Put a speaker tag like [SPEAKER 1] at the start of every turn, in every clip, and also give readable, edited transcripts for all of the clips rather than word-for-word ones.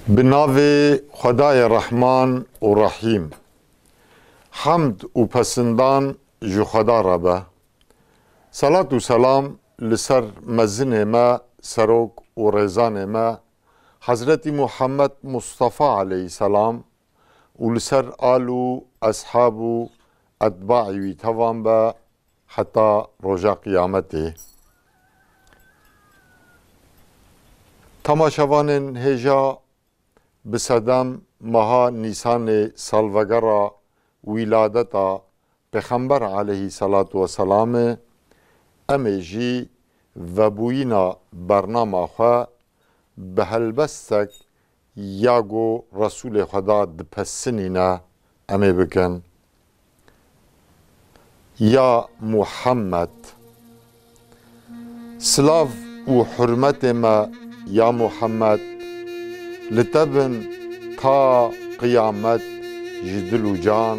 [SPEAKER 1] Binavê Xwedayê Rehman û Rahîm. Hemd û pesindan ji Xweda re be. Salat û selam li ser mezinê me, serok û rêzanê me, Hezretî Muhammed Mustafa aleyhisselam û li ser al û eshab û etbaî wî tevan be heta roja qîyametê. Temaşevanên hêja bi sedem meha Nîsanê salvegera wîladeta Pêxember aleyhisselatu vesselamê em ê jî vebûyîna bernama xwe bi helbestek ya got Resûlê Xweda dipesinîne em ê bikin. Ya Muhammed, silav û hurmetê me ya Muhammed li te bin ta qîyamet ji dil û can.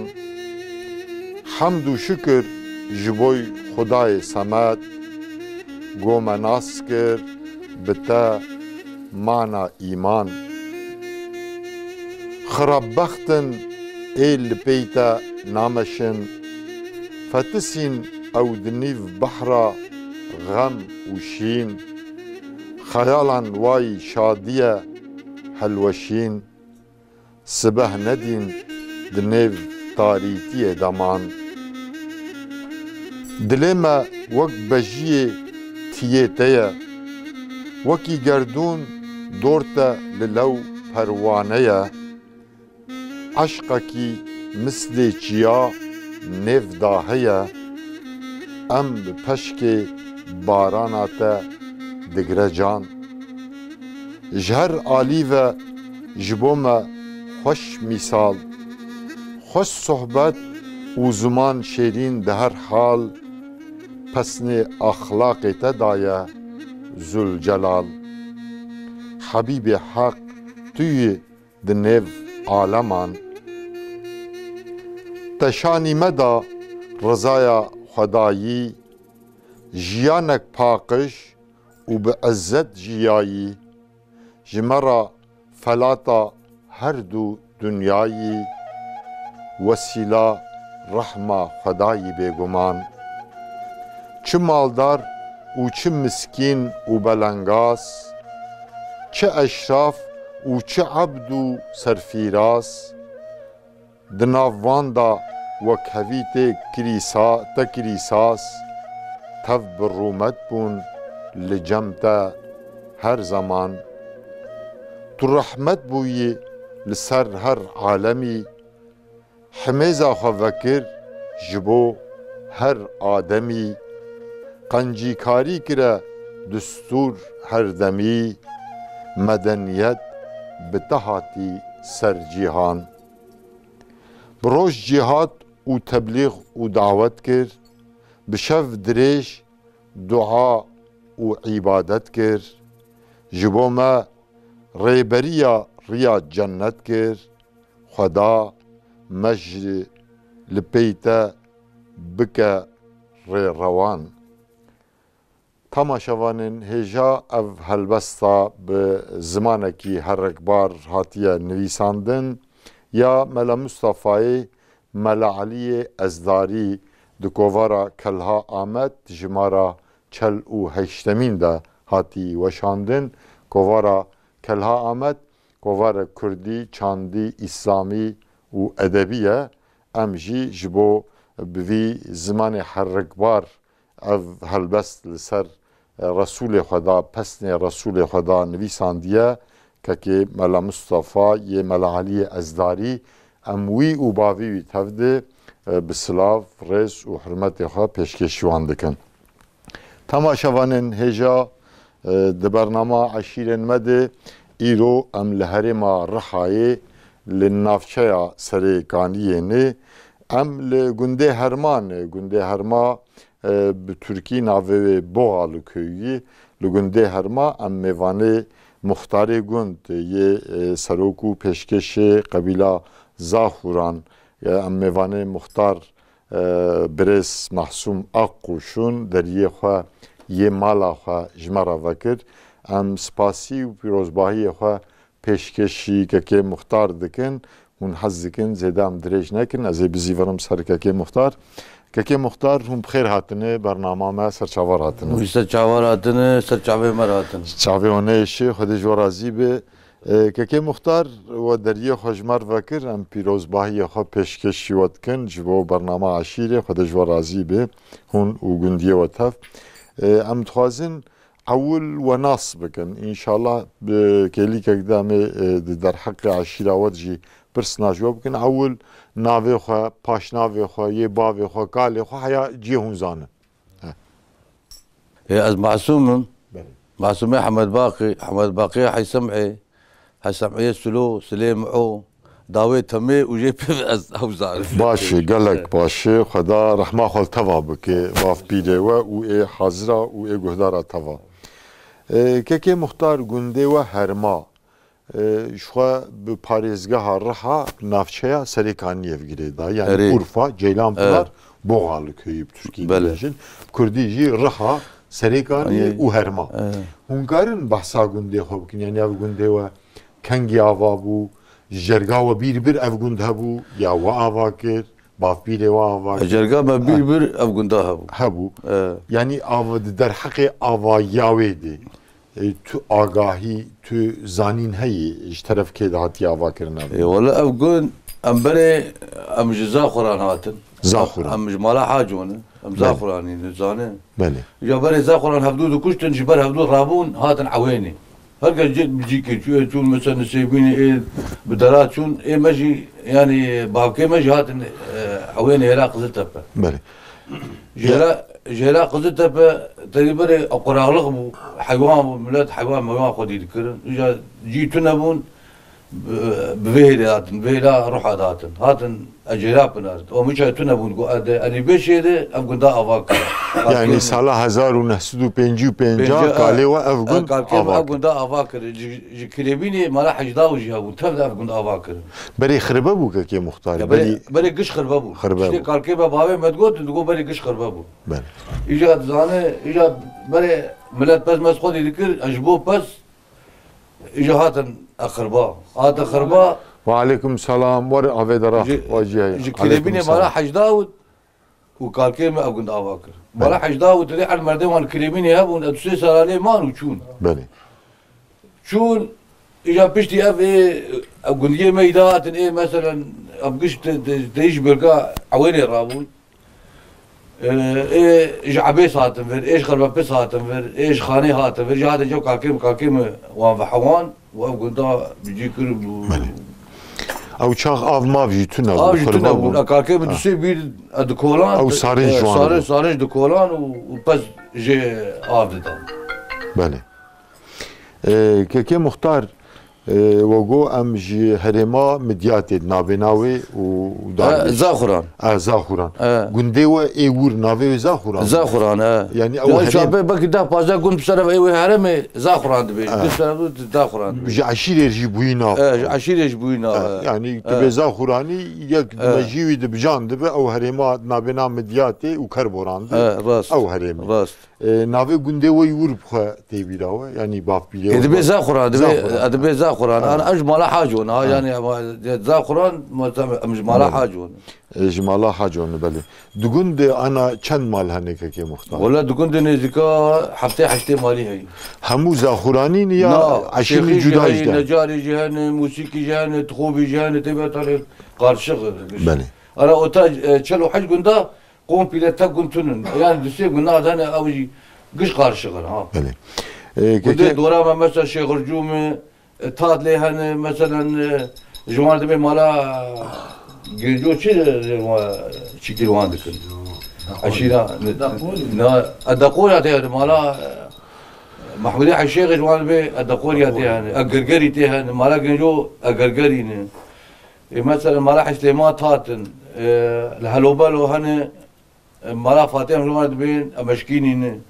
[SPEAKER 1] Hemd û şükür ji boy Xudayê Semed, got me nas kir bi te mana îman. Xirabextin ê li pey te nameşin, fetisîn ew di nîv behra xem û şîn. Xeyalan wayî şadiye helweşîn, sibeh nedîn di nêv tarîtiyê deman. Dilê me wek bejiyê tiyê te ye, wekî gerdûn dor te li lew perwane ye. Eşqekî mislê çiya nêv da heye, em bi peşkê barana te digre can. Ji her alî ve ji bo me xweş mîsal, xweş sohbet û ziman şêrîn di her hal, pesnê axlaqê te daye Zülcelal. Hebîbê Heq tu yî di nêv aleman, te şanî me da rizaya Xwedayî, jiyanek paqij û bi izzet jiyayî, ji me ra felata her du dünyayî, vesîla rehma Xwedayî bêguman. Çi maldar û çi miskîn û belengaz, çi eşraf û çi ebd û serfîraz, di nav wan da wek hevî te kirî saz, tev bi rûmet bûn li cem te her zaman. Tu rehmet bûyî li ser her alemî, himêza xwe vekir ji bo her ademî. Qencîkarî kire distûr her demî, medeniyet bi te hatî ser cîhan. Bi roj cîhat û teblîğ û dawet kir, bi şev dirêj dua û îbadet kir. Ji bo me rêberiya riya cennet kir, Xweda me ji li pey te bike rêrewan. Temaşevanên hêja ev helbesta bi zimanekî herrekbar hatiye nivîsandin. Ya Mele Mustafayê Mele Aliyê Ezdarî di kovara Kelha Amed ji mara çel û heştemîn de hatî weşandin. Kovara Kelha Amed kovara Kurdî, Çandî, İslamî û edebî ye. Em jî ji bo bi vî zimanê herrekbar ev helbest li ser Resûlê Xweda, pesnê Resûlê Xweda nivîsandiye. Kekê Mele Mustafa yê Mele Aliyê Ezdarî em wî û bavî wî tevdê bi silav, rêz û hurmetê xwe pêşkêşî wan dikin. Temaşevanên hêja di bernama eşîrên me de îro em li herêma Rihayê li navçeya Serêkaniyê em li gundê Hermanê, gundê Herma bi Türkî navê wê Boğa li köyî, li gundê Herma em mêvanê Muxtarê Gund yê serok û pêşkêşê qebîla Zaxuran, em mêvanê Muxtar Birêz Mehsûm Aquşûn deriyê xwe yê mala xwe ji me re vekir. Em spasî û pîrozbahiyê xwe پێشکەشی کەکێ مختار دکن هون حەز دکن زێدە ئەم درێژ نەکن ئەزێ بزیڤڕم سەر کەکێ مختار کەکێ مختار هون بخێر هاتنێ بەرنامامە سەرچاوە هاتنە
[SPEAKER 2] سەرچاوە هاتنە سەرچاوێ مە هاتن
[SPEAKER 1] چاوێوەنەیەشێ خودی ژۆ رازی بێ کەکێ مختار وە دەریە خۆژمار ڤەکر ئەم پیرۆزباهیە خۆ پێشکەشی وە دکن ji بۆ بەرنامە عشیرێ خودی ژۆ رازی بێ هون و گوندیەوە تەف ئەم دخوازن ئەول وە ناس بکەن ئینشاءڵڵا کێلیکێکدامێ دەرحەقی عشیراوەتجی پرس ناژوە بکەن ئەول ناوێ خۆ پاش ناوێ خۆ یێ باوێ خۆ کالێ خۆ هەیە جێ هون زانن
[SPEAKER 2] از معصومم معصومي حمد باقي حي سمعي سلو سليمعو داوي تمي وجي از اوزار
[SPEAKER 1] باشي قالك باشي خدا رحمه خال توا بكي واف بيدوا و اي حاضره و اي گهدارا توا كيكي مختار گونده و هرما شو به پارێزگەها ڕەها ناوچەیە سەرێکانیە بگرێدا یعنی ئورفا جەیلان پڵار بۆغاڵ کۆیی تورکی بەژن کوردیژی ڕەها سەرێکانی و هەرما هونکارن بەحسا گوندێ خۆ بکەن یان یا گوندێوە کەنگی ئاوا بوو ژەرگاوە بیربر ئەف گوند هەبوو یاوە ئاوا کرد بافبیرێوە ئاوا
[SPEAKER 2] ژەرگا بە بیربر ئەف گوندا
[SPEAKER 1] هەبوو یعنی ئاوا دەرحەقێ ئاوا یاوێ دێ تو ئاگاهی تو زانین هەیە ji teref kê de hatiye avakirina
[SPEAKER 2] وەلا ئەو گوند ئەم بەرێ ئەم ji zaxuran hatin
[SPEAKER 1] zaxuran
[SPEAKER 2] ئەم ji mala haconin ئەم zaxuranî nizane
[SPEAKER 1] belê
[SPEAKER 2] ya berê zaxuran hevdû dikuştin ji ber hevdû rabûn hatin ewênê herkes cêt bicîkê çûye çûn mesela nisêbînê ê bi dera çûn ê me jî yanî bavkê me jî hatin ewênê hêra Qiziltepe
[SPEAKER 1] belê
[SPEAKER 2] جهلا Qiziltepe تقريبا قراغلق بو حيوان ملات حيوان ما خدي دكرن اجا جيتو نبون بفيلا هاتن بفيلا روح هاتن اجراب نار ومش تنبون اني بشيده افغان دا افاك
[SPEAKER 1] يعني سال 1955 قالوا افغان
[SPEAKER 2] دا افاك كليبيني ما راح يجداو جابو تبدا افغان دا افاك
[SPEAKER 1] بري خربه بو كي مختار
[SPEAKER 2] بري قش خربه بو قال كيف بابا ما تقول بري قش خربه بو اجا زانه اجا بري ملات بس ما خدي ذكر اجبو بس اجا هاتن اخربا هات اخربا
[SPEAKER 1] وعليكم السلام ور افيدرا واجي
[SPEAKER 2] كليبيني مرا حج داود وقال كلمه ابو داواكر مرا حج داود ريح المردم وان كليبيني هبون اتسي صار عليه مان وشون
[SPEAKER 1] بلي
[SPEAKER 2] شون اجا بشتي اف ابو دي ميدات ايه مثلا ابقش تيج برقا عويني رابون ايش عبيس هاتم فر ايش خربا بس هاتم فر ايش خاني هاتم فر جهاد جو كاكيم وان حوان وابو دا بيجي كرب
[SPEAKER 1] او چاق av mav jî tune
[SPEAKER 2] bû akarkê bi dusê bîr dikolan
[SPEAKER 1] ew sarên ciwan
[SPEAKER 2] sarên dikolan û pez jê av didan
[SPEAKER 1] belê kekê muxtar وگو ام جی هرما مدیات ناوی ناوی و
[SPEAKER 2] زاخوران
[SPEAKER 1] زاخوران گنده و ایور ناوی زاخوران یعنی او
[SPEAKER 2] شابه بکی ده پازا گند بسرف ایوه هرم زاخوران دبی بسرف زاخوران
[SPEAKER 1] جی عشیره جی بوینا
[SPEAKER 2] عشیره جی بوینا
[SPEAKER 1] یعنی تبی زاخورانی یک مجیوی دبجان دبی او هرما ناوی نام مدیات و کربوران
[SPEAKER 2] راست
[SPEAKER 1] او هرم راست ناوی گنده و ایور بخوا تیبیراوه یعنی باف بیره
[SPEAKER 2] دبی زاخوران دبی زاخوران انا اجمل حاجون يعني زاخوران اجمل حاجون
[SPEAKER 1] اجمل حاجون بله دگوند انا چند مال هنه که مختار
[SPEAKER 2] ولا دگوند نزدیکا هفته هشته مالی هی
[SPEAKER 1] همو زاخورانی یا عشیری جدا
[SPEAKER 2] جدا نجاری جهان موسیقی جهان تخوبی جهان تبعت قارشق
[SPEAKER 1] بله
[SPEAKER 2] انا اوتا چلو حج گوندا قوم بيلتا گونتونن يعني دسي گونا انا اوجي قش قارشق ها
[SPEAKER 1] بله
[SPEAKER 2] كده دورا مثلا شيخ رجوم تاد لهن مثلا جوان دبي مالا جنجو شكل واندك عشيرة الدقور يعطيها مالا محمودي الشيخ جوان دبي الدقور يعطيها القرقري تيها مالا جنجو القرقري مثلا مالا حسليمات هاتن الهلوبالو هن مالا فاتح جوان دبي مشكينين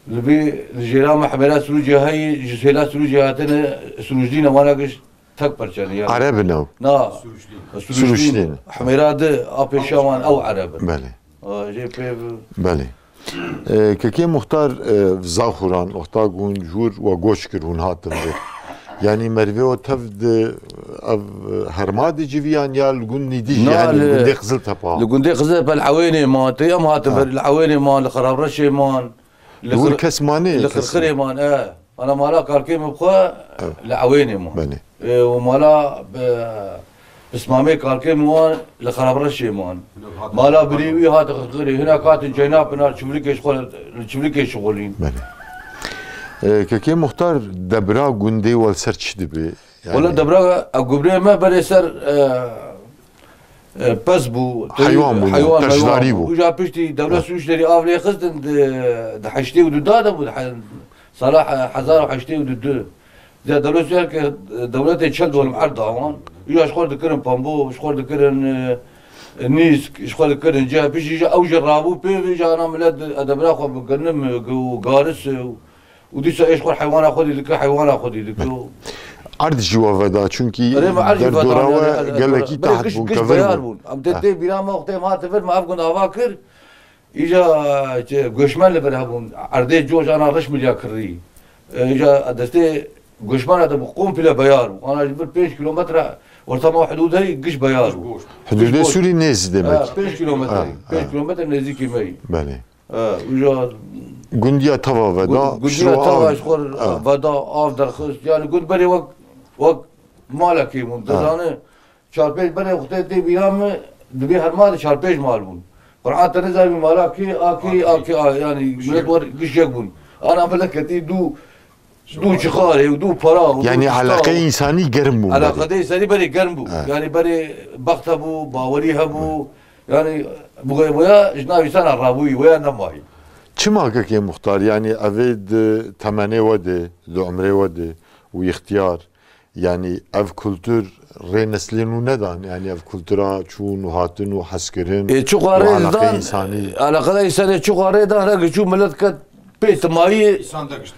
[SPEAKER 2] لبي الجيران محملات سلوجي هاي جسيلات سلوجي هاتنا سلوجدين وانا قش تكبر يعني
[SPEAKER 1] عرب نو
[SPEAKER 2] نا
[SPEAKER 1] سلوجدين
[SPEAKER 2] حميرات ابي شوان او عرب
[SPEAKER 1] بله
[SPEAKER 2] جي بي
[SPEAKER 1] بله كي مختار زاخوران اختاغون جور و گوش کرون هاتم يعني مرفي تفد هرمادي جيفيان يا الجندي دي يعني الجندي خزلتها با
[SPEAKER 2] الجندي خزلتها الحويني مان تيام هاتف الحويني مان الخراب رشي مان
[SPEAKER 1] الكسماني
[SPEAKER 2] الخرخري مان انا مالا كاركيم بخوا العويني مان ومالا اسمامي كاركيم مان الخراب رشي مان مالا بريوي هات خرخري هنا كانت جيناب هنا شبليك شغلين
[SPEAKER 1] كي مختار دبرا جندي والسرتش دبي
[SPEAKER 2] يعني والله دبرا قبري ما بني سر بس بو
[SPEAKER 1] حيوان تجداري بو
[SPEAKER 2] وجا بيشتي دبرا سوش دري افلي خزت دحشتي ودادا بو صلاح حزار وحشتي ودد زي دبرا سوش دولتي تشد والمعرض هون يجا شخور ذكرن بامبو شخور ذكرن نيس شخور ذكرن جا بيجي جا او جرابو بي جا انا ملاد دبرا خو بقنم وقارس وديش ايش قول حيوان اخذ لك حيوان اخذ لك
[SPEAKER 1] عرض جوافدا چونكي دردوراوا قال لك تحت بو
[SPEAKER 2] كفر ام تدي بلا ما وقت ما تفر ما افكن افاكر اجا غشمان لبرهبون عرضي جوج انا رش مليا كري اجا دستي غشمان هذا بقوم بلا بيار انا جبر 5 كيلومتر ورتما حدودي قش بيار
[SPEAKER 1] حدود سوري نيز دمك
[SPEAKER 2] 5 كيلومتر 5 كيلومتر نزيكي مي
[SPEAKER 1] بله
[SPEAKER 2] وجا
[SPEAKER 1] جنديا توا ودا
[SPEAKER 2] جنديا توا شغل ودا آف درخص يعني قلت بري وقت مالكي منتظانه شاربيش بري وقت دي بيام دبي هرمان شاربيش مالبون قرآن تنزل بمالاكي آكي يعني ملت ور قش يقبون أنا أقول كتير دو شخاري ودو فرا
[SPEAKER 1] يعني علاقة إنساني قرم بو
[SPEAKER 2] علاقة إنساني بري قرم بو يعني بري بخت بو باوري هبو يعني ويا جنابي سنة رابوي ويا نماي
[SPEAKER 1] چما كي مختار يعني افيد تمني ودي لعمري ودي واختيار يعني اف كولتور ري نسلين وندان يعني اف كولتورا چون وهاتن وحسكرين
[SPEAKER 2] شو قاري
[SPEAKER 1] علاقة إنساني
[SPEAKER 2] علاقة إنساني شو قاري دا رجع شو ملت كت بيت ماي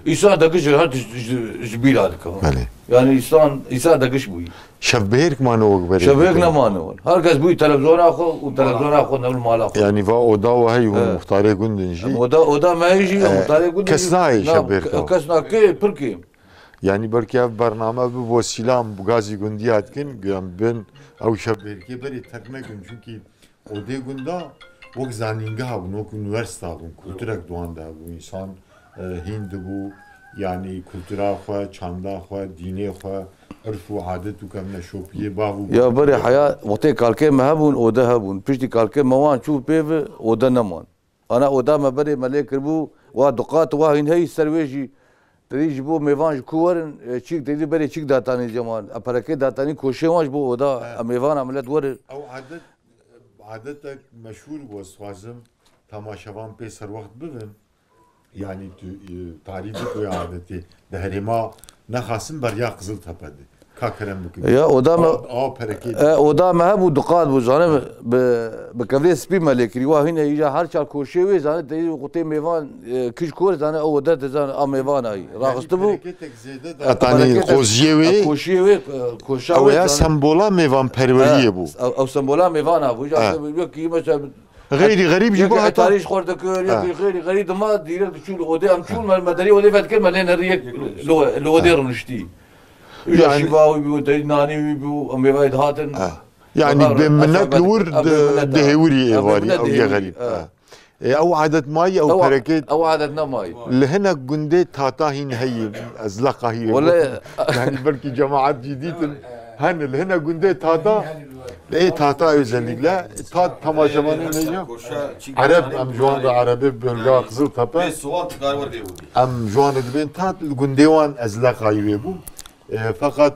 [SPEAKER 2] إنسان دقش هاد جبيل هذا يعني إنسان دقش بوي
[SPEAKER 1] شبهيرك ما نوق بري
[SPEAKER 2] شبهيرك ما نوق هركز بوي تلفزيون أخو وتلفزيون أخو نقول مال أخو
[SPEAKER 1] يعني فا أودا وهي هو مختاري جندنجي
[SPEAKER 2] أودا ما يجي مختاري جندنجي
[SPEAKER 1] كسناي شبهيرك
[SPEAKER 2] كسنا كي بركي
[SPEAKER 1] يعني بركي برنامج بوسيلام بغازي جنديات كن قام بين أو شبهيرك بري تكنا كن çünkü أودي جندا وقت زانينجها ونوك üniversite بون kültürek doğan da bu insan Hind bu yani kültüra xwe çanda xwe dînê xwe عرف وعادت وكمنا شوبيه باهو
[SPEAKER 2] يا بري حياة وقتي كالكي ما هبون اودا هبون بيشتي كالكي موان شو بيف اودا نمان انا اودا ما بري ملك ربو ودقات واهين هي سرويجي تريج بو ميفانج كورن تشيك تري بري تشيك داتاني جمان ابركي داتاني كوشيوانج بو اودا ميفان عملت ور
[SPEAKER 1] او عادتك مشهور بو سوازم تماشاوان بيسر وقت ببن يعني تعريفك ويا عادتي دهرما نخاسم بريا قزل تبدي كاكرم بك
[SPEAKER 2] يا ودام ودام هبو دقات بو زانه بكفري سبي ملكري وهنا يجا هر شال كوشيوي زانه تي قطي ميفان كش كور زانه او ودت زانه ام ميفان اي راغستبو
[SPEAKER 1] اتاني خوزيوي
[SPEAKER 2] كوشيوي
[SPEAKER 1] كوشاوي او يا سمبولا ميفان پروريه بو
[SPEAKER 2] او سمبولا ميفان ابو جا كي مثلا
[SPEAKER 1] غريب جيبوها
[SPEAKER 2] تاريخ خورد غير غريب ما ديرك شو اودي ام شو المدري ودي فات كلمه لين ريك لو ودي رنشتي يعني شباوي بيو ناني بيو امي وايد هاتن
[SPEAKER 1] يعني بمنات الورد دهوري ايواري او يا غريب او عادت ماي او بركيت
[SPEAKER 2] او عادتنا ماي
[SPEAKER 1] لهنا جندي تاتاهين هي ازلقه هي
[SPEAKER 2] ولا
[SPEAKER 1] يعني بركي جماعات جديد هن لهنا جندي تاتا ايه تاتا özellikle tat tamaşamanın neydi? Arap am juan da Arabi bölge kızıl tepe. Am juan edibin tat gündevan azlaqayı bu. Fakat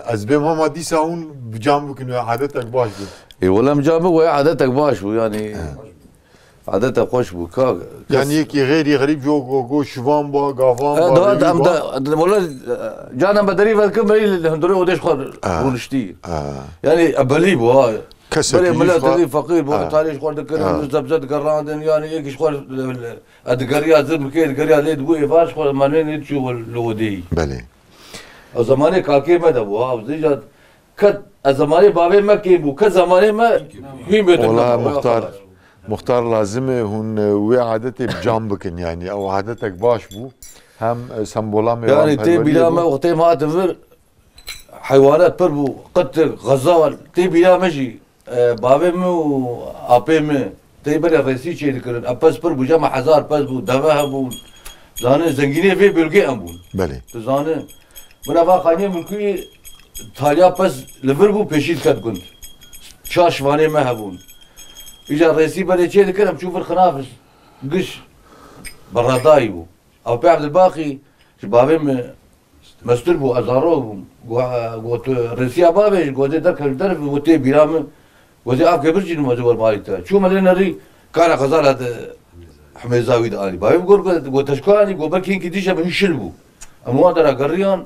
[SPEAKER 1] azbem ama disa un bicam bugün adetek baş bu.
[SPEAKER 2] ولا مجامع ويا عادتك باش يعني عادتك خوش بو
[SPEAKER 1] يعني يكي غيري غريب جو شوان با غافان
[SPEAKER 2] با والله جانا بدري فالكم هندوري وديش خور ونشتي يعني ابلي بو هاي
[SPEAKER 1] كسر
[SPEAKER 2] ملات فقير بو تاريخ خور دكر زبزت قراندن يعني يكش خور ادقريا زلم كي ادقريا ليد بو فاش خور مانين تشو لودي
[SPEAKER 1] بله
[SPEAKER 2] زمانه كاكي ما دبو ها زيجات كد زمانه بابي ما كي بو كزمانه ما هي
[SPEAKER 1] والله مختار لازم هون وي عادتي بجام بكن يعني او عادتك باش بو هم سمبولا می
[SPEAKER 2] يعني تي بلا ما وقتي ما تفر حيوانات بربو قط غزال تي بلا ماشي بابي مو ابي مو تي بلا رئيسي شيء ذكرن ابس بربو جمع حزار بس بو دواها بو زانه زنجيني في بلقي امبون
[SPEAKER 1] بله
[SPEAKER 2] زانه بنا باقاني ملكي تاليا بس لفربو بيشيد كد كنت شاشواني ما هبون اجا رئيسي بلا شيء ذكرن بشوف الخنافس قش برادايبو او بي عبد الباقي شبابي مستر بو ازارو قوت رسيا بابي قوت درك الدرب وتي بيرام وتي اف كبرجي مزور مالتا شو مالنا ري كان غزال هذا حميزاوي داني بابي بقول قوت تشكاني قوت بركين كديشه بنشلبو اما درا قريان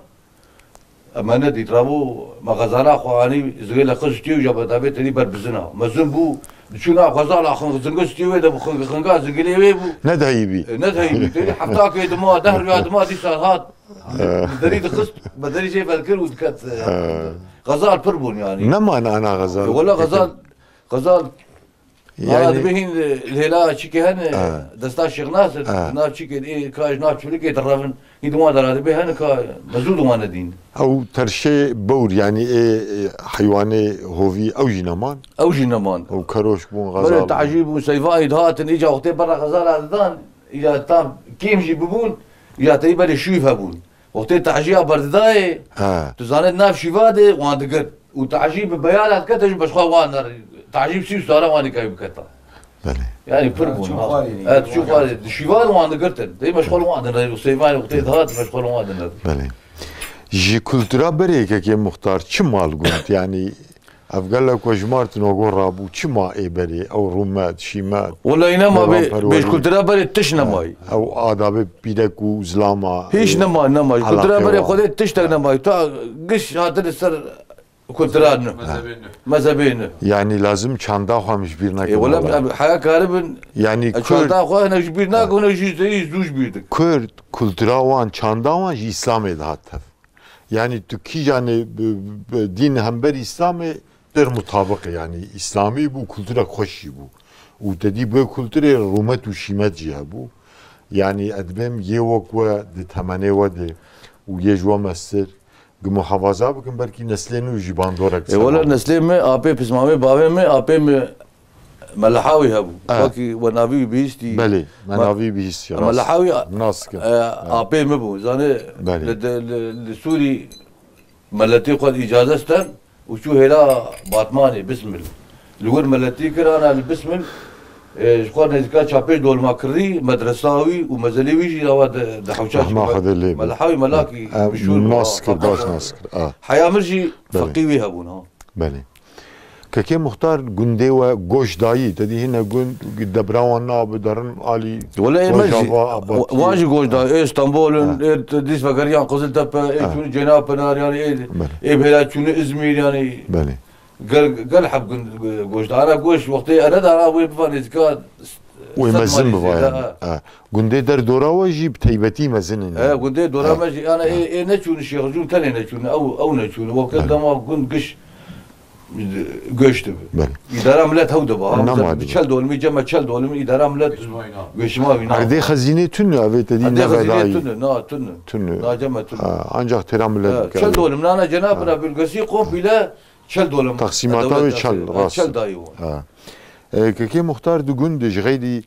[SPEAKER 2] اما ندي ترابو ما غزالا خواني زغيل خشتي وجابتابي تري بربزنا مزن بو شنو غزال اخن زنقستي ويدا خنقا زغيلي ويبو
[SPEAKER 1] ندهيبي
[SPEAKER 2] ندهيبي حتى كي دماء دهر يا دماء دي ساعات بدري خست بدري شيء فالكر وكات غزال بربون يعني
[SPEAKER 1] نما انا غزال
[SPEAKER 2] ولا غزال يعني بهين الهلال شيكي هن دستا شيخ ناصر ناف شيكي ايه كاج ناف شوليكي ترافن يدما درا بهن كا مزود ما ندين
[SPEAKER 1] او ترشي بور يعني ايه حيواني هوفي او جنمان او كروش بون غزال
[SPEAKER 2] تعجيب وسيفايد هاتن اجا وقت برا غزال هذان اجا تام كيمجي ببون اجا تقريبا يشوف هبون وقت تعجيب برداي تزانت ناف شيفاده واندقر وتعجيب بيانات كتج بس خو وانا تعجيب سيو صار وانا كاي بكتا يعني فربون تشوف هذا شيفاد وانا قرتن دي مشغول وانا سيفاي وقت هات مشغول وانا
[SPEAKER 1] بله جي كولتورا بريك كي مختار شمال قلت يعني افقال لك وجمارت نوغور رابو شما اي بري او رومات شيمات
[SPEAKER 2] ولا انما بيش كولتورا بري تشنا ماي
[SPEAKER 1] او آداب بيدك وزلاما
[SPEAKER 2] هيش نما كولتورا بري خذ تشتك نما تا قش هذا السر كولتورا مذهبين
[SPEAKER 1] يعني لازم çanda خامش بيرنا
[SPEAKER 2] ولا حياة كاربن
[SPEAKER 1] يعني
[SPEAKER 2] çanda خو هنا بيرنا هنا جيز زوج بيردك
[SPEAKER 1] Kürt kültüra wan çanda wan jî İslamê dihat yani tu kî yani din hember İslamê der mutabık yani İslami bu kültüra xweş bu û tedî bu kültürê rûmet û şîmet jî hebû yani edbêm yê wek we di temenê we de û yê ji we mestir muhafaza bikin belki neslên jî bandorek
[SPEAKER 2] ولا نسلين ما ابي بسمامي بابي ما ابي ملحاوي هبو باقي ونافي بيستي
[SPEAKER 1] بله منافي بيستي
[SPEAKER 2] ملحاوي
[SPEAKER 1] ناسك
[SPEAKER 2] ابي مبو زاني لسوري ملتي قد اجازه استن وشو هلا باطماني بسم الله لور ملتي كرانا بسم الله شخوار نزكا چاپيش دول ما كري مدرساوي ومزليوي جي هوا دحوشاش ملحاوي ملاكي
[SPEAKER 1] بشور ناسك باش ناسك
[SPEAKER 2] حيا مرجي فقيوي هبون ها
[SPEAKER 1] بله كي مختار جندي وجوش داي تدي هنا جند دبراوان ناب درن علي
[SPEAKER 2] ولا ماشي واجي جوش داي اسطنبول ديس فقريان قزل تبا شنو جناب بنار يعني ايه بلا شنو ازمير يعني
[SPEAKER 1] بله
[SPEAKER 2] قال حب جوش انا جوش وقتي انا دارا وي بفاني زكاد
[SPEAKER 1] ويمزن بفايا جندي در دورا وجيب تيبتي مزن
[SPEAKER 2] جندي دورا ماشي انا ايه نشون الشيخ جون تاني نشون او نشون وقت ما كنت قش göçtü. İdare ameliyat havdu ba. Çel dolmi cema çel dolmi idare ameliyat göçma bina.
[SPEAKER 1] Arde hazine tünü abi dediğin
[SPEAKER 2] ne kadar tünü na tünü.
[SPEAKER 1] Tünü.
[SPEAKER 2] Na cema tünü.
[SPEAKER 1] Ancak terameliyat.
[SPEAKER 2] Çel dolmi nana cenabına bölgesi kop bile çel dolmi.
[SPEAKER 1] Taksimata ve çel ras.
[SPEAKER 2] Çel dayı
[SPEAKER 1] var. Keki muhtar düğün de jgeydi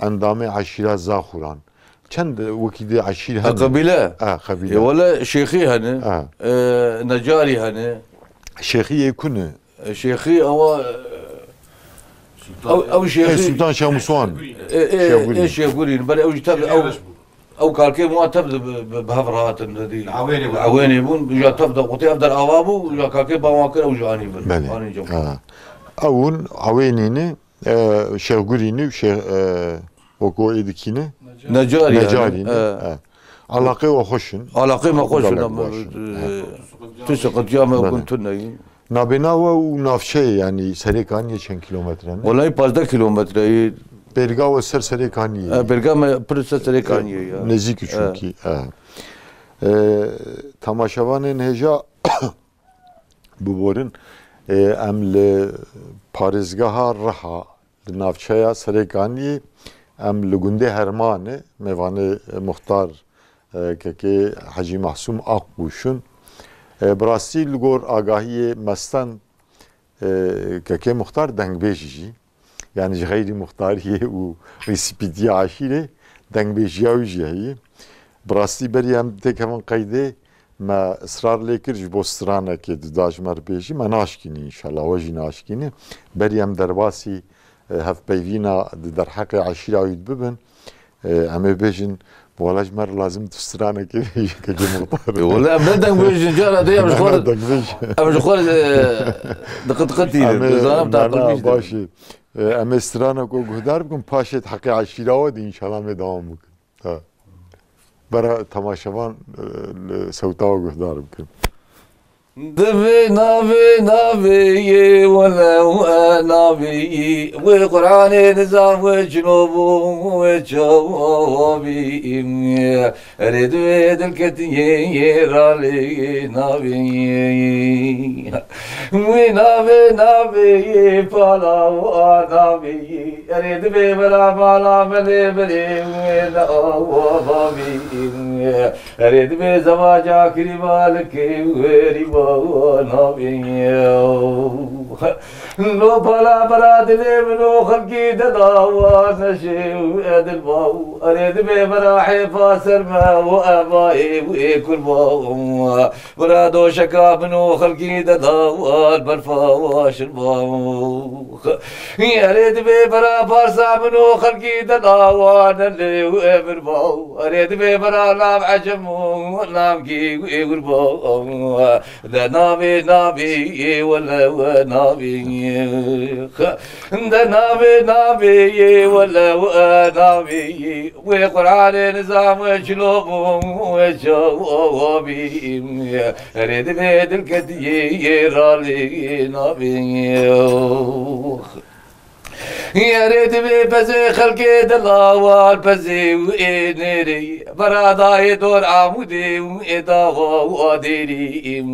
[SPEAKER 1] endame aşira zahuran. Çend vekide aşir hani.
[SPEAKER 2] Kabile.
[SPEAKER 1] Kabile.
[SPEAKER 2] Valla şeyhi hani. Necari hani.
[SPEAKER 1] شيخي يكون
[SPEAKER 2] شيخي او شيخي
[SPEAKER 1] سلطان شاه مسوان
[SPEAKER 2] ايه شيخ قولين بل او تبدا او كالكي مو تبدا بهفرات الذي العويني يبون جا تبدا قطي ابدا اوابو جا كالكي بواكر او جاني
[SPEAKER 1] بل اون عوينيني شيخ قوليني شيخ وكو ايدكيني نجاري علاقه وخشن
[SPEAKER 2] علاقه ما خوشن تسقط يا ما كنت ناي
[SPEAKER 1] نابنا ونافشه يعني سريكانيه چند kilometre ne?
[SPEAKER 2] والله 15 kilometre
[SPEAKER 1] Berga ve Serserikaniyye.
[SPEAKER 2] Berga mı Pırsa Serserikaniyye ya.
[SPEAKER 1] Nezik çünkü. Tamaşavanın heja bu borun emle Parizgaha raha navçaya Serserikaniyye ام لگنده هرمانه میوانه مختار که حجی محسوم آقوشون براستی لگور آگاهی مستن که مختار دنگ بیشی یعنی غیر مختاریه و ریسیپیدی عشیره دنگ بیشی هایی براستی بریم تکمن قیده ما اصرار لیکرش بوسترانه که داج مر بیشی ما ناشکینی انشالله وجی ناشکینی بریم درباسی هف بیوینا در حق عشیره آید ببن همه بیشن ولاج مر لازم تسترانه که مختار
[SPEAKER 2] ولا بدك بيجي جارة دي مش خالد مش خالد دقتي نظام تاع
[SPEAKER 1] قلبي باشي اما استرانه کو گهدار بکن پاشت حق عشیره و دی انشالله می دوام بکن برای تماشاوان صوتا و گهدار بکن
[SPEAKER 2] دبي نابي ولا نابي وقرآن نظام وجنوب وجوابي أريد بيد الكتير رالي نابي نابي فلا نابي أريد بيبلا فلا بلي ونابي أريد بزواجا كريمالك وريبا لو بلا بلا دلي منو خلقي دداوى نشي وادل باو اريد بمراحي فاسر ما وابائي وكل باو ورادو شكا منو خلقي دداوى البرفاواش الباو اريد بمرا فارسا منو خلقي دداوى نلي وابر باو اريد بمرا نام عجم ونام كي ويقول باو ده نابي ولا نابي ده نابي ولا نابي وقرآن نظام وجلوب وجوابي ريد بيد الكتير رالي نابي يا ريت بزي خلقي دلاوال بزي وإنري براداي دور عمودي وإداوا واديري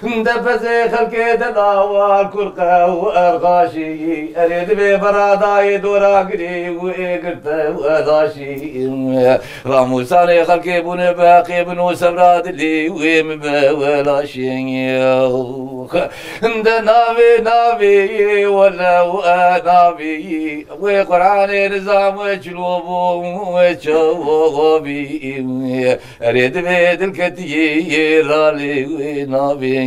[SPEAKER 2] ده بزي خلقي دلاوال كرقة وأرغاشي أريد براداي دور عقري وإقرت وأداشي راموساني خلقي بن باقي بنو سبراد اللي ومبولاشي ده نابي ولا نابي وقرآن نظام وجلوب وجوابي أريد بيد الكتير رالي نابي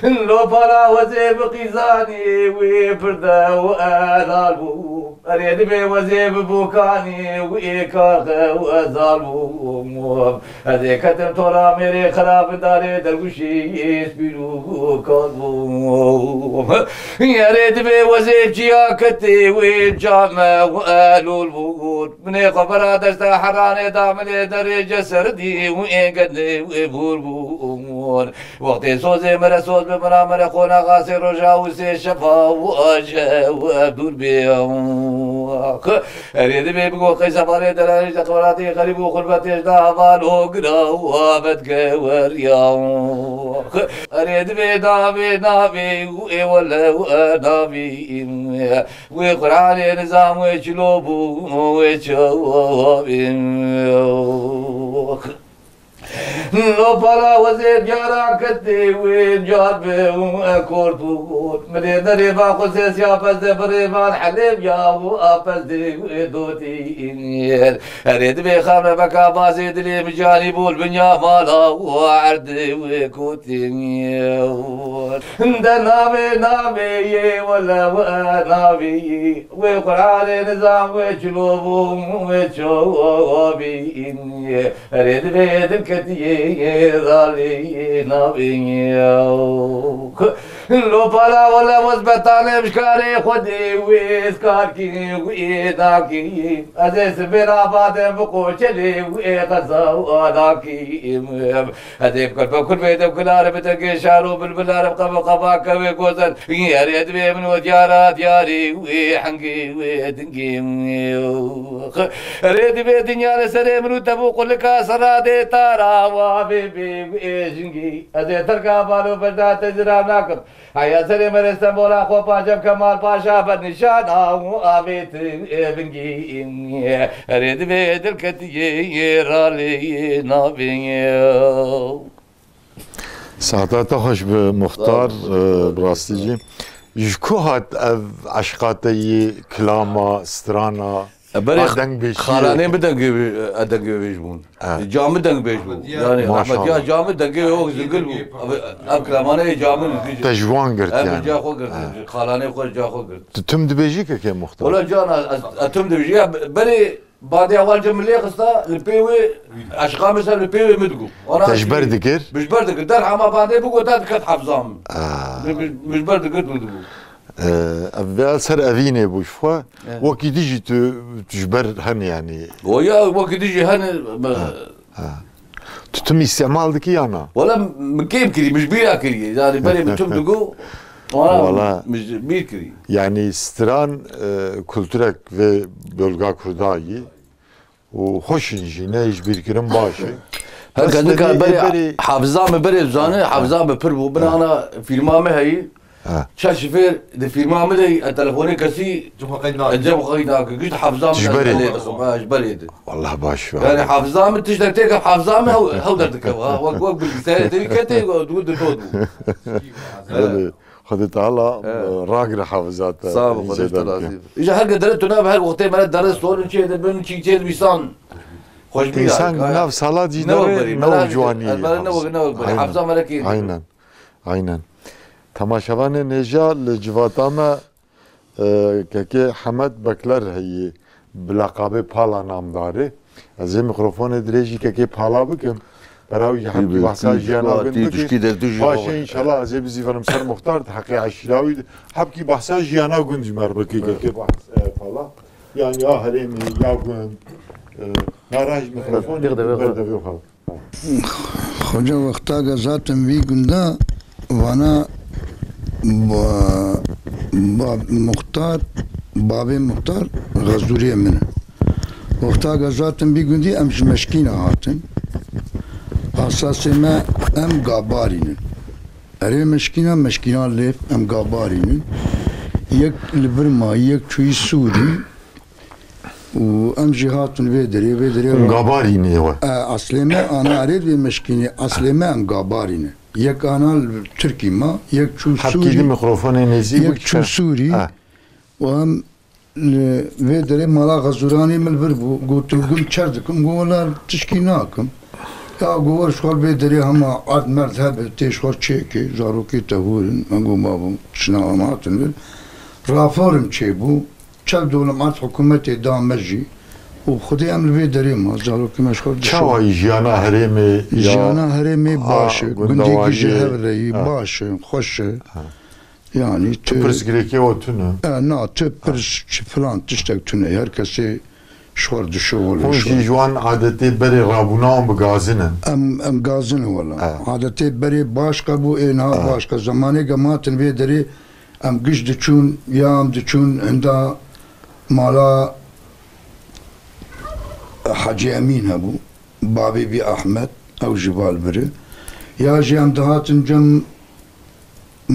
[SPEAKER 2] لو بلا وزيب قيزاني وبرده وآلالبو أريد بي وزيب بوكاني وإيكاغ وأزالبو هذي كتم تورا ميري خراب داري دروشي يسبيلو كالبو يا ريت بي وزيب جياكتي وجامع وقالوا البود من قبر دشتا حراني دامني درجة سردي وإنقدني وبوربون وقتي صوزي مرسوز بمنا مرخونا غاسي رجا وسي شفا وأجا وأبدور بيهم أريد بي بقو قيسا باري دلاني تقبراتي غريب وخلبتي اجدا بالو قرا وابدك ورياهم أريد بي نابي ولا نابي وقرآن نظام وجلوب وجوابي لو بلا وزير جارا كتي وين جار بأكور بقول مدي دريبا قسيس يا بس بريبان حليب يا وأبس دي ودوتي أريد بخامة بكا بازيد لي مجاني بول بنيا مالا وعردي وكوتي ده نابي ولا نابي وقرآن نظام وجلوب وجوابي أريد بيدك رالي نابي لو بلا ولا مثبتاني مشكاري خدي ويسكاركي ويداكي أزيس بنا بعد بقوشلي ويغزا وداكي هديب كل بيت بكل عرب تلقي شارو بالبلار بقباك ويقوزن يا ريت بي من وجارات ياري ويحنقي ويدنقي ريت بي دنيا سري منو تبوق لك سرادي تارا وابي بي ويجنقي أزي تركا بالو بجدا تجرى ناكب هيا سلام استنبول اخو باجا كمال باشا بالنشان او ابيت بنجي اريد بيد الكتي رالي نابي
[SPEAKER 1] ساعتها خوش به مختار براستی جکو هات اف عشقاتی کلاما سترانا
[SPEAKER 2] بري خالاني بدنگ ادنگ بيجبون جامع دنگ بيجبون يعني احمد يا جامع دنگ هو زنقل اكرمانه جامع
[SPEAKER 1] تجوان قرت
[SPEAKER 2] يعني جا خو قرت خالاني خو جا خو قرت
[SPEAKER 1] تم دبيجيك كي مختار
[SPEAKER 2] ولا جانا اتم دبيجي بري بعد اول جمله خصها البيوي اشقام مثلا البيوي مدقو
[SPEAKER 1] تجبر دكر
[SPEAKER 2] مش بردك دار عما بعد بقول دار كت حفظام مش بردك مدقو
[SPEAKER 1] اول سر افيني بوشفوا وكي تيجي تجبر هن يعني
[SPEAKER 2] ويا وكي تيجي هن
[SPEAKER 1] تتم استعمال دكي انا
[SPEAKER 2] ولا مكيب كري مش بيها كري يعني بري بتم دقو
[SPEAKER 1] ولا
[SPEAKER 2] مش بير كري
[SPEAKER 1] يعني ستران kültürek ve bölge kurdayı و خوشنجي نايش بيركرم باشي
[SPEAKER 2] هكذا بري حافظام بري زانه حافظام ببربو بنا انا فيلمامه هي شاشفير ده فيلمامه دي التليفوني كسي جمع قيدا قلت حافظام اجبري
[SPEAKER 1] والله باش
[SPEAKER 2] يعني حافظام تشترك تيك حافظام هو دردك وقت بالكتاب تريكتي ودود دود
[SPEAKER 1] خدت على راقر حافظات
[SPEAKER 2] صعب خدت لازم اجا هل قدرت تنام هل وقتي ما درس طول شيء ده بن شيء كثير بيسان خوش بيا
[SPEAKER 1] انسان نفس صلاه نو جواني
[SPEAKER 2] نو حافظه ملكي
[SPEAKER 1] aynen تماشاوان نجا لجواتاما كي حمد بكلر هي بلقب بالا نامداري از میکروفون دريجي كي بالا بكم براوي حبي بحثا جيانا باشه انشالله از بزي فرمسر مختار حقي عشراوي حبكي بحثا جيانا گنج مربكي كي بحث بالا يعني هرمي يا گن ناراج میکروفون بردوي خال
[SPEAKER 3] خوجا وقتا ذاتم وی گندا وانا مختار بابي مختار غزوري من وقتا ذاتم وی گندي امش مشكينه هاتن اساسا ما ام قابارين اري مشكينه ليف ام قابارين يك لبرما يك شوي سوري وام جهاتن فيدري
[SPEAKER 1] قابارين هو
[SPEAKER 3] اصلي ما انا اريد مشكينه اصلي ما ام قابارين يك انا تركي ما يك شو سوري
[SPEAKER 1] حكي الميكروفون نزي
[SPEAKER 3] يك شو سوري وام فيدري مالا غزوراني من البربو قلت شردكم قولا تشكيناكم يا قوار شغل بيدري هما عاد مرذهب تيشغل تشيكي زاروكي تهورن منقو مابو شناوماتن رافورم تشيبو چل دولمات حكومتي دام مجي وخدي عمل بيدري ما زاروكي مشغل
[SPEAKER 1] چاوي جيانا هرمي
[SPEAKER 3] باشه قنديكي جهبري باشه خوش يعني
[SPEAKER 1] تبرز جريكي وتنه
[SPEAKER 3] نا تبرز فلان تشتك تنه هركسي شوار دشول
[SPEAKER 1] هونجي جوان عادتي بري رابوناهم بغازنن
[SPEAKER 3] ام غازن والله عادتي بري باش قبو انها باش زماني قماتن بيدري ام قش دچون يام دچون عند مالا حاجي امين ابو بابي بي احمد او جبال بري يا جيام دهاتن جم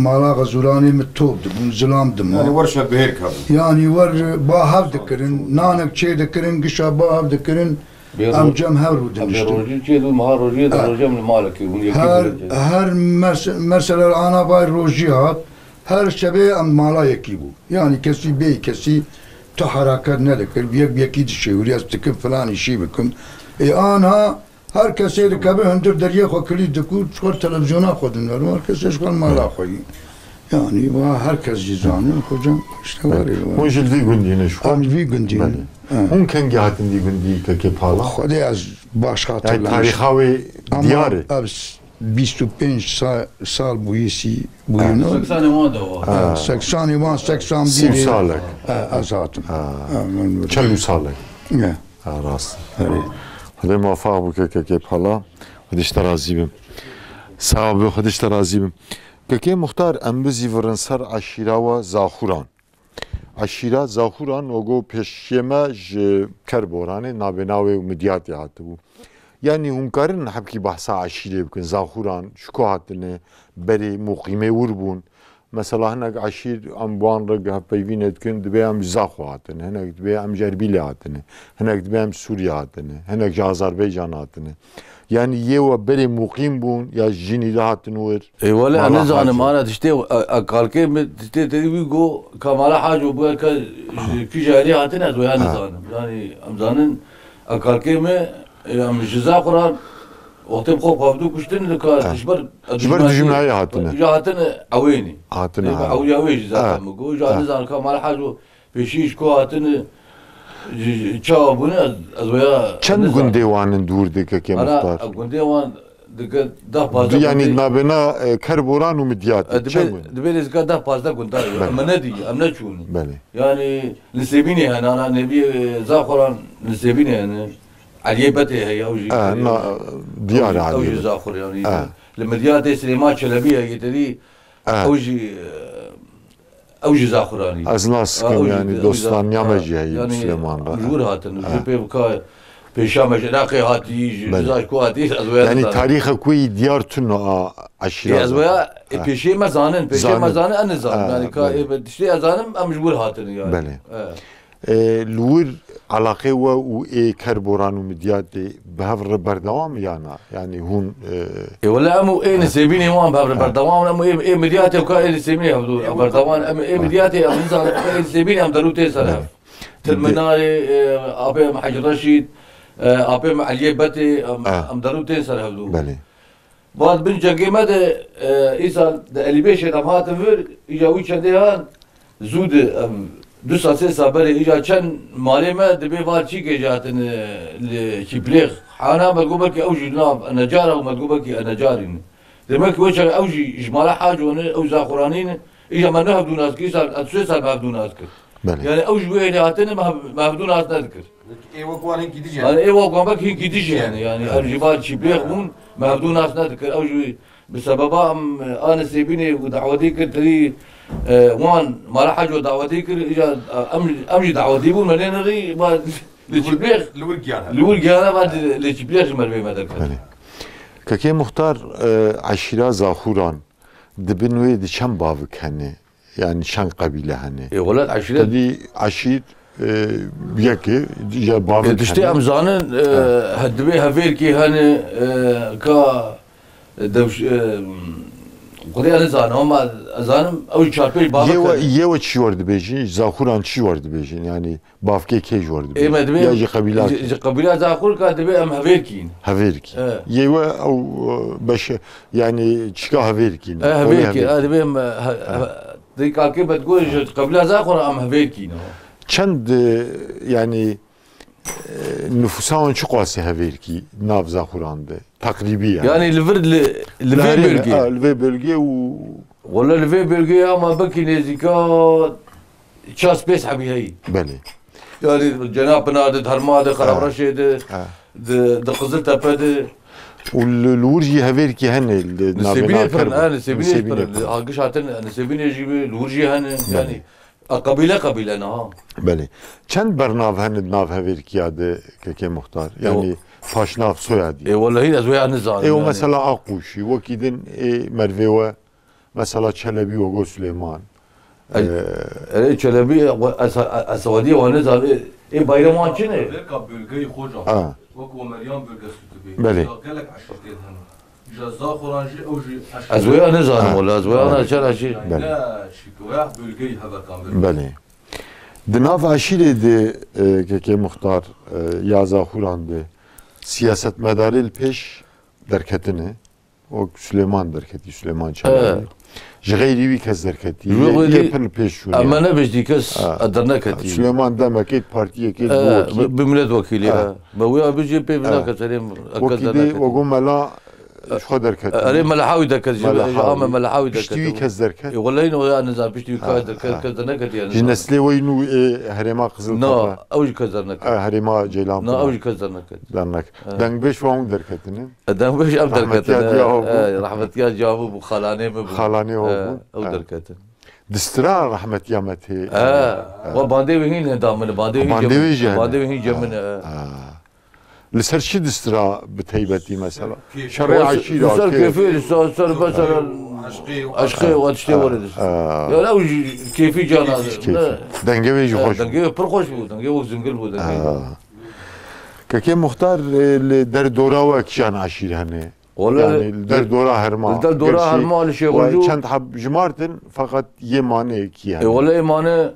[SPEAKER 3] مالا غزوراني متوب دبون زلام دما
[SPEAKER 4] يعني ورشة بهيك
[SPEAKER 3] يعني ور باهاف دكرن نانك چه دكرن قشا باهاف دكرن ام جم هورو دنشتن
[SPEAKER 2] روجين چه دو مها روجين روجين المالكي
[SPEAKER 3] هر مثلا انا باي روجيات هر شبه ام مالا يكيبو يعني كسي بي كسي تحركات ندكر بيكي دشي ورياس تكم فلان شي بكم انا هر کسی که به هندر دریه خو کلید دکود شکر تلویزیون خودن ورم هر کسی شکر مالا خویی یعنی با هر کس جزانه خودم اشتواری
[SPEAKER 1] هون جلوی گندینه شو
[SPEAKER 3] هم جلوی گندینه
[SPEAKER 1] هون کنگی هاتن دی گندی که پالا
[SPEAKER 3] خودی از باش خاطر
[SPEAKER 1] لانش تاریخاوی دیاره
[SPEAKER 3] از 25 سال بویسی بوینو 80
[SPEAKER 1] سالک
[SPEAKER 3] ازاتم
[SPEAKER 1] چلو سالک راست خدای موفق بو که پالا خودش ترازی بیم صاحب خودش ترازی بیم که مختار امروزی ورن سر عشیره و زاخوران عشیره زاخوران وگو پیشیمه کربورانه نابناوه و مدیاتی هاته بو یعنی هنکارن حبکی بحثا عشیره بکن زاخوران شکو هاتنه بری مقیمه ور بون مثلا هناك عشير ام بوان رقها بيفينت كن دبي ام زاخو هاتن هناك دبي ام جربيل هاتن هناك دبي ام سوريا هاتن هناك أذربيجان هاتن يعني يو بري مقيم بون يا جيني هاتن ور
[SPEAKER 2] اي ولا انا زانم انا تشتي قال كي تشتي تيجو كمال حاجه وبقى كي جاري هاتن ازوي انا زانم يعني ام زانن قال كي ام جزا قران وقت بخوف قابدو كشتن لك تشبر
[SPEAKER 1] دجمناي هاتن
[SPEAKER 2] هاتن عويني
[SPEAKER 1] هاتن
[SPEAKER 2] عوي عوي جزا مقو جا نزان كمال حاجه بيشيش كو هاتن چاوبونه ازویا
[SPEAKER 1] چند گندهوانن دور دکه که مختار
[SPEAKER 2] انا گندهوان دکه ده پازده
[SPEAKER 1] يعني نابنا كربوران ومديات
[SPEAKER 2] دبيلز كده ده پازده گنده اما ندي ام نچون
[SPEAKER 1] بله
[SPEAKER 2] يعني نسيبيني انا نبي زاخران نسيبيني انا علي بته هي اوجي
[SPEAKER 1] ديار علي
[SPEAKER 2] اوجي زاخر يعني لما ديات سليمان شلبيه يتدي اوجي اوجي زاخراني
[SPEAKER 1] ازناسكم يعني دوستان يامجي هي سليمان
[SPEAKER 2] مجبور هاتن جوبي بكا بيشام جناقي هاتي جزاش كو هاتي
[SPEAKER 1] يعني تاريخ كوي ديار تنو عشرة
[SPEAKER 2] ازويا بيشي مزانن انا زان يعني كا تشتي ازانم مجبور هاتن يعني
[SPEAKER 1] بله لور علاقه و كربوران ومديات بهفر بردوام يعني هون
[SPEAKER 2] ولا امو نسيبيني وان بهفر بردوام امو مديات وكا نسيبيني بردوام امو مديات ام زان نسيبيني ام دروتي سلام تلمناري ابي حج رشيد ابي علي بتي ام دروتي سلام
[SPEAKER 1] بله
[SPEAKER 2] بعد بن جنگيمه ده ايسال اللي بيش ادم هاتفر يجاوي چندهان زود دو ساسه سابره ایجا چند مالی ما دبی وارچی که جاتن لچیپلیخ حانا مدگوبه که اوجی نام نجاره و مدگوبه که نجارین دمک وجه اوجی اجمالا حاجه ونه اوج زاخورانین ایجا ما نهب دوناز کی سال اتسوی سال مهب دوناز کرد يعني اوجی ویلی هاتن مهب دوناز ندکر
[SPEAKER 4] ايوه قوانين كيديجي
[SPEAKER 2] ايوه قوانين كيديجي يعني الجبال چیپلیخ مون مهب دوناز ندکر اوجی بسببا انا سيبيني ودعوتي كنت لي وان ما راح اجوا دعوتي كل اجا امجي دعوتي بون ملينا ري بعد لجبليغ لورجانا بعد لجبليغ مربي ما ذكر
[SPEAKER 1] كاكي مختار عشيرة زاخوران دبنوي دي شن بافك هني يعني شن قبيلة هني
[SPEAKER 2] اي ولد عشيرة
[SPEAKER 1] دي عشير بيكي جا بافك
[SPEAKER 2] تشتي امزانن هدبي هفيركي هني كا دوش قضية أنا زانم هم زانم أول شاربي بابك
[SPEAKER 1] يوا شو ورد بيجين زاخوران شو ورد بيجين يعني بافكي كيج ورد
[SPEAKER 2] بيجين إيه ما دبي
[SPEAKER 1] يجي قبيلات
[SPEAKER 2] قبيلات زاخور كدبي أم هفيركين
[SPEAKER 1] هفيركي يوا أو بش يعني شكا هفيركين
[SPEAKER 2] هفيركي دبي أم دي كالكي بتقول قبيلات زاخور أم هفيركين
[SPEAKER 1] چند يعني نفوسان شو قاسي هفيركي ناف زاخوران ده تقريبي
[SPEAKER 2] يعني الفرد الفي بلقي
[SPEAKER 1] الفي بلقي
[SPEAKER 2] ولا الفي بلقي ما بكي نزيكا تشاس بيس حبي هي
[SPEAKER 1] بلي
[SPEAKER 2] يعني جناب نادي هرماد خراب رشيد د قزلتا بد
[SPEAKER 1] والورجي هفيركي هن
[SPEAKER 2] نسيبيني فرن نسيبيني فرن هاقش هاتن نسيبيني يجيب الورجي هن يعني قبيلة أنا
[SPEAKER 1] بله چند برناف هن ناف هفيركي هذا كي مختار يعني فاش ناف سويادي
[SPEAKER 2] اي والله هي ازويا نزار
[SPEAKER 1] اي مثلا اقوشي وكيدن مرفيوه مثلا چلبي وغو سليمان
[SPEAKER 2] اي چلبي اسودي ونزار اي بايرمان چنه
[SPEAKER 4] بلقى بلقي خوجا وكو مريم بلقى ستبي
[SPEAKER 1] بله
[SPEAKER 4] قالك عشرتين هن جزا خرانجي اوجي
[SPEAKER 2] ازويا نزار ولا ازويا انا شرا شي
[SPEAKER 4] لا شكواه بلقي هذا كامل
[SPEAKER 1] بله دناف عشيره دي كي مختار يا زاخوران دي siyaset medaril peş derketini o Süleyman derketi Süleyman Çelebi. Jgeyri bir kez derketi. Yepil peş şu.
[SPEAKER 2] Ama ne beşti kez adarna keti.
[SPEAKER 1] Süleyman demek et partiye ket
[SPEAKER 2] bu millet vakili. Ma huwa biji pe bina keserim.
[SPEAKER 1] Vakidi o gumela شو دركت؟
[SPEAKER 2] أري ملحاوي دركت جامع ملحاوي دركت.
[SPEAKER 1] بيشتوي كز دركت.
[SPEAKER 2] والله إنه أنا زار بيشتوي كز دركت يعني.
[SPEAKER 1] جنسلي وينو هرما قزل.
[SPEAKER 2] نا أوج كز دركت.
[SPEAKER 1] هرما جيلان.
[SPEAKER 2] نا أوج كز دركت.
[SPEAKER 1] درنك. دنگ بيش وام دركتني.
[SPEAKER 2] دنگ بيش أم دركت. رحمة يا جابو بخالاني مبو.
[SPEAKER 1] خالاني هو.
[SPEAKER 2] أو دركت.
[SPEAKER 1] دسترا رحمة يامتي.
[SPEAKER 2] وباندي وهين هدامن باندي وهين. باندي وهين جمن.
[SPEAKER 1] لسر شي دسترا بتهيبتي مثلا شرع عشيرة
[SPEAKER 2] لسر كيفي لسر مثلا اشقي واتشتي ولد يا لا كيفي جانا
[SPEAKER 1] دنگه ویجی خوش
[SPEAKER 2] دنگه پر خوش بود دنگه وقت زنگل بود
[SPEAKER 1] که مختار در دوره و اکشان عشیر هنه
[SPEAKER 2] والله
[SPEAKER 1] در دوره هرما
[SPEAKER 2] در دوره هرما الشيخ رجوع
[SPEAKER 1] چند حب جمارتن فقط یه مانه کی هنه
[SPEAKER 2] والله ايمانه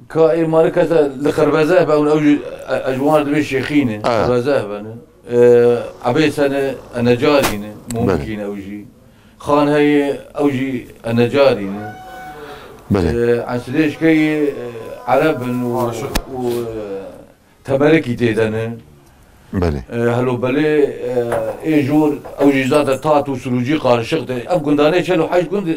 [SPEAKER 2] كايمانه كذا لخربزاه بقول اوجي اجوار دبي الشيخين خربزاه بنا عبي سنه انا جارين ممكن اوجي خان هي اوجي انا جارين عن سليش كي عرب و تملكي تيدنا
[SPEAKER 1] بله
[SPEAKER 2] هلو بله ايجور اوجي زاد تاتو سلوجي قارشق اب قندانه شلو حاج قند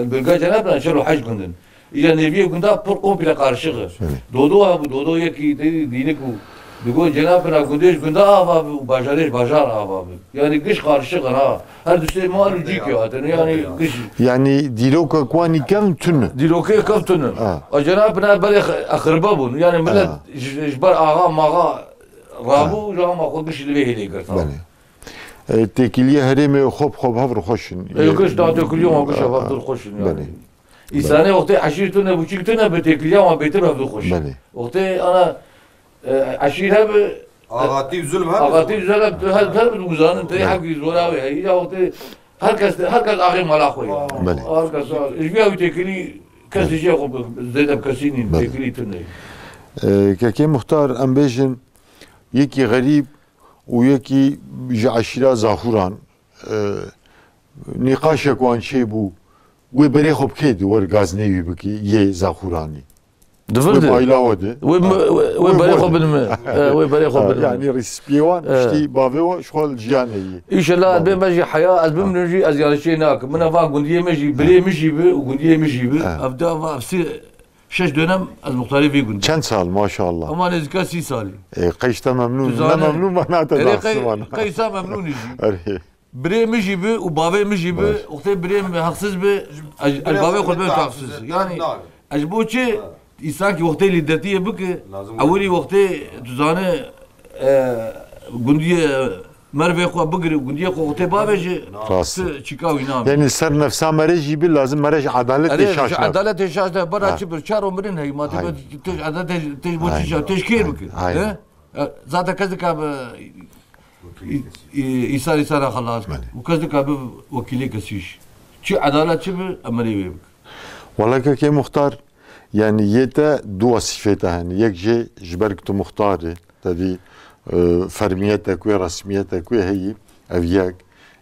[SPEAKER 2] بالقا جنابنا شلو حاج قندن يعني نبيه قندا پر كومبلا قارشق دودو ابو دودو يكي دينكو بيقول جنابنا قنديش قندا ابا باجاريش باجار ابا يعني قش قارشق انا هر دشتي مال جيك يعني قش
[SPEAKER 1] يعني ديروكا كواني كم تن
[SPEAKER 2] ديروكا كم تن جنابنا بل اخربابون يعني ملت جبر اغا ماغا رابو جام خود قش اللي هي ليك
[SPEAKER 1] بله تكليه هرمي خوب هفر خوشن
[SPEAKER 2] قش دا تكليه ما قش هفر خوشن يعني إنسانه وقتی عشیرتونه بچیکتونه به تکلیه ما بهتر بفدو خوش. وقتی أنا عشیره به
[SPEAKER 4] آغاتی ظلم
[SPEAKER 2] هر بزانن تری حقی زوراوی هایی یا وقتی هر کس آخر ملا خوی. هر کس إجبیاوی تکلی کسی چه خوب زیاد کسی نی تکلی تونه.
[SPEAKER 1] که مختار ام بیشن یکی غریب و یکی عشیره زاخوران نقاش کوان چه بو وی بری خوب که دور گاز نیوی بکی یه زاخورانی.
[SPEAKER 2] دفرده.
[SPEAKER 1] وی مایلا وده.
[SPEAKER 2] وی بری خوب وی بری خوب
[SPEAKER 1] يعني ريسبيوان شتي بافيو شغل جياني
[SPEAKER 2] ان شاء الله بين مجي حياه از بين نجي از يعني شيء هناك من افا قنديه مجي بري مجي ب وقنديه مجي ب ابدا بصير 6 دونم از مختلف قنديه
[SPEAKER 1] كم سال ما شاء الله
[SPEAKER 2] اما نزكا 6 سال
[SPEAKER 1] قيشتا ممنون لا ممنون معناته
[SPEAKER 2] قيسا ممنون يجي بري مجي ب وبافي مجي ب وقت بري حقسز ب البافي خد بالك حقسز يعني اجبوتشي إنسان كي وقتي اللي درتيه بك أولي وقتي تزانه قندية مرفي خو بقري قندية خو وقتي بابج تشيكاوي نام
[SPEAKER 1] يعني سر نفسها مريج يبي لازم مريج عدالة شاشة
[SPEAKER 2] عدالة شاشة برا تشبر شارو مرن هي ما تبى تج عدالة تج بوتش تشكيل بك زاد كذا إيسار خلاص وكذا وكيلي كسيش شو عدالة شبر أمري بك
[SPEAKER 1] والله كي مختار يعني يتا دو وصفته هني يك جي جبركتو مختاري تدي فرميتك ورسميتك وهي افياك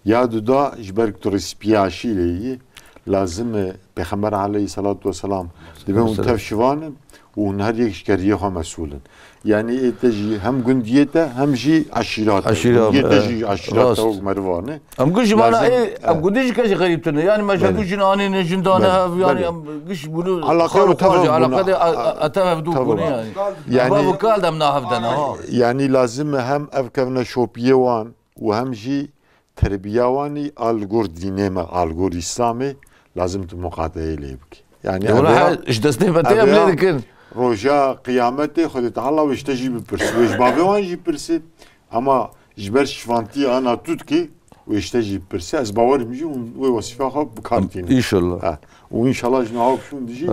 [SPEAKER 1] يا دا جبركتو رسبياشي لي لازم بخمر عليه الصلاة والسلام دبهم تفشوان ونهار يك شكريه مسؤولا يعني تجي هم قنديته هم جي عشيرات تجي عشيرات او مروانه
[SPEAKER 2] ام قش معنا ايه ام قديش كاش غريب تنا يعني ما شافوش جناني نجندانا يعني ام قش بقولوا
[SPEAKER 1] على
[SPEAKER 2] قد اتفدوا يعني بابو قال دمنا هفدنا
[SPEAKER 1] يعني لازم هم افكرنا شوبيوان وهم جي تربيواني الغور دينما الغور اسلامي لازم تمقاطعه ليبك يعني
[SPEAKER 2] ايش دسني فتي ام لكن
[SPEAKER 1] روجا قيامتي خدت الله وش تجي ببرس وش بابوان جي برسي اما جبرش فانتي انا توتكي وش تجي ببرس از باور مجي ووصفها خب بكارتين
[SPEAKER 2] ان شاء الله
[SPEAKER 1] وان شاء الله جناوب شون دجي